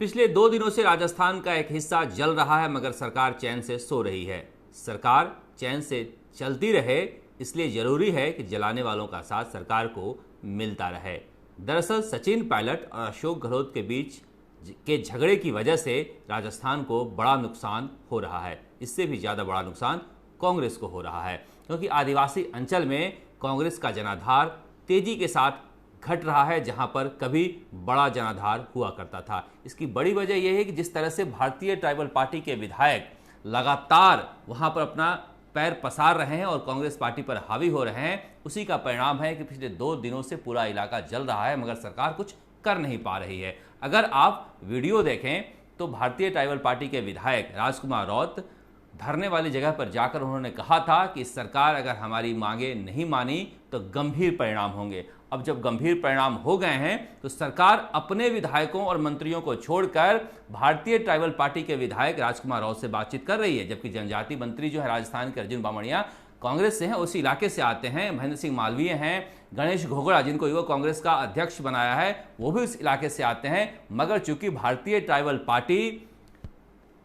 पिछले 2 दिनों से राजस्थान का एक हिस्सा जल रहा है, मगर सरकार चैन से सो रही है। सरकार चैन से चलती रहे, इसलिए जरूरी है कि जलाने वालों का साथ सरकार को मिलता रहे। दरअसल सचिन पायलट और अशोक गहलोत के बीच के झगड़े की वजह से राजस्थान को बड़ा नुकसान हो रहा है। इससे भी ज़्यादा बड़ा नुकसान कांग्रेस को हो रहा है, क्योंकि आदिवासी अंचल में कांग्रेस का जनाधार तेजी के साथ घट रहा है, जहां पर कभी बड़ा जनाधार हुआ करता था। इसकी बड़ी वजह यह है कि जिस तरह से भारतीय ट्राइबल पार्टी के विधायक लगातार वहां पर अपना पैर पसार रहे हैं और कांग्रेस पार्टी पर हावी हो रहे हैं, उसी का परिणाम है कि पिछले 2 दिनों से पूरा इलाका जल रहा है, मगर सरकार कुछ कर नहीं पा रही है। अगर आप वीडियो देखें तो भारतीय ट्राइबल पार्टी के विधायक राजकुमार रौत धरने वाली जगह पर जाकर उन्होंने कहा था कि सरकार अगर हमारी मांगे नहीं मानी तो गंभीर परिणाम होंगे। अब जब गंभीर परिणाम हो गए हैं तो सरकार अपने विधायकों और मंत्रियों को छोड़कर भारतीय ट्राइबल पार्टी के विधायक राजकुमार राव से बातचीत कर रही है, जबकि जनजातीय मंत्री जो है राजस्थान के अर्जुन बामणिया कांग्रेस से हैं, उसी इलाके से आते हैं। महेंद्र सिंह मालवीय हैं, गणेश घोगड़ा जिनको युवा कांग्रेस का अध्यक्ष बनाया है, वो भी उस इलाके से आते हैं। मगर चूंकि भारतीय ट्राइबल पार्टी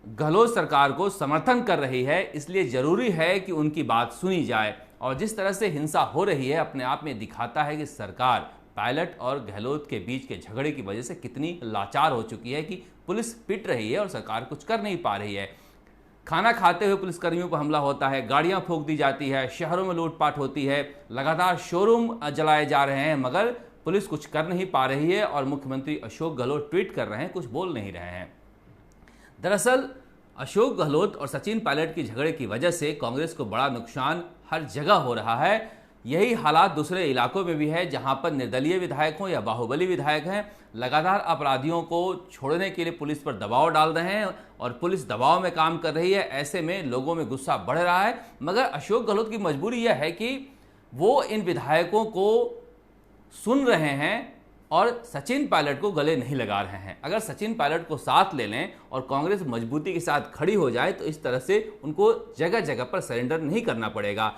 गहलोत सरकार को समर्थन कर रही है, इसलिए जरूरी है कि उनकी बात सुनी जाए। और जिस तरह से हिंसा हो रही है अपने आप में दिखाता है कि सरकार पायलट और गहलोत के बीच के झगड़े की वजह से कितनी लाचार हो चुकी है कि पुलिस पिट रही है और सरकार कुछ कर नहीं पा रही है। खाना खाते हुए पुलिसकर्मियों पर हमला होता है, गाड़ियां फूंक दी जाती है, शहरों में लूटपाट होती है, लगातार शोरूम जलाए जा रहे हैं, मगर पुलिस कुछ कर नहीं पा रही है। और मुख्यमंत्री अशोक गहलोत ट्वीट कर रहे हैं, कुछ बोल नहीं रहे हैं। दरअसल अशोक गहलोत और सचिन पायलट की झगड़े की वजह से कांग्रेस को बड़ा नुकसान हर जगह हो रहा है। यही हालात दूसरे इलाकों में भी है, जहां पर निर्दलीय विधायक हों या बाहुबली विधायक हैं, लगातार अपराधियों को छोड़ने के लिए पुलिस पर दबाव डाल रहे हैं और पुलिस दबाव में काम कर रही है। ऐसे में लोगों में गुस्सा बढ़ रहा है, मगर अशोक गहलोत की मजबूरी यह है कि वो इन विधायकों को सुन रहे हैं और सचिन पायलट को गले नहीं लगा रहे हैं। अगर सचिन पायलट को साथ ले लें और कांग्रेस मजबूती के साथ खड़ी हो जाए तो इस तरह से उनको जगह जगह पर सरेंडर नहीं करना पड़ेगा।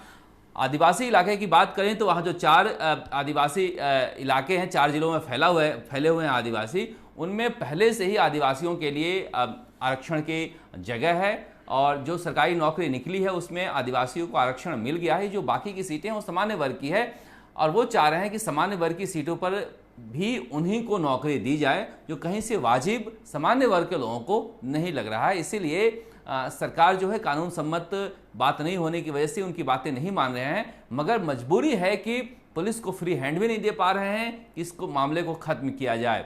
आदिवासी इलाके की बात करें तो वहाँ जो 4 आदिवासी इलाके हैं, 4 जिलों में फैले हुए हैं आदिवासी, उनमें पहले से ही आदिवासियों के लिए आरक्षण की जगह है और जो सरकारी नौकरी निकली है उसमें आदिवासियों को आरक्षण मिल गया है। जो बाकी की सीटें हैं वो सामान्य वर्ग की है और वो चाह रहे हैं कि सामान्य वर्ग की सीटों पर भी उन्हीं को नौकरी दी जाए, जो कहीं से वाजिब सामान्य वर्ग के लोगों को नहीं लग रहा है। इसीलिए सरकार जो है कानून सम्मत बात नहीं होने की वजह से उनकी बातें नहीं मान रहे हैं, मगर मजबूरी है कि पुलिस को फ्री हैंड भी नहीं दे पा रहे हैं कि इसको मामले को खत्म किया जाए।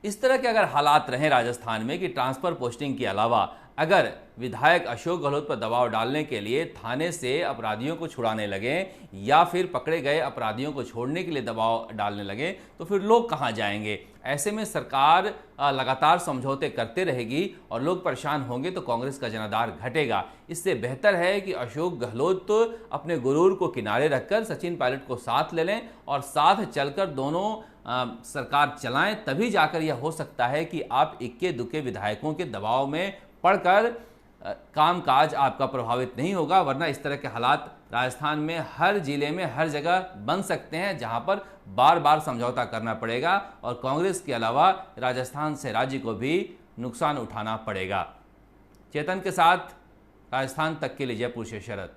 इस तरह के अगर हालात रहे राजस्थान में कि ट्रांसफर पोस्टिंग के अलावा अगर विधायक अशोक गहलोत पर दबाव डालने के लिए थाने से अपराधियों को छुड़ाने लगे या फिर पकड़े गए अपराधियों को छोड़ने के लिए दबाव डालने लगे, तो फिर लोग कहां जाएंगे। ऐसे में सरकार लगातार समझौते करते रहेगी और लोग परेशान होंगे तो कांग्रेस का जनाधार घटेगा। इससे बेहतर है कि अशोक गहलोत तो अपने गुरूर को किनारे रखकर सचिन पायलट को साथ ले लें और साथ चलकर दोनों सरकार चलाएं, तभी जाकर यह हो सकता है कि आप इक्के दुक्के विधायकों के दबाव में पढ़कर कामकाज आपका प्रभावित नहीं होगा। वरना इस तरह के हालात राजस्थान में हर जिले में हर जगह बन सकते हैं, जहां पर बार बार समझौता करना पड़ेगा और कांग्रेस के अलावा राजस्थान से राज्य को भी नुकसान उठाना पड़ेगा। चेतन के साथ राजस्थान तक के लिए जयपुर से शरद।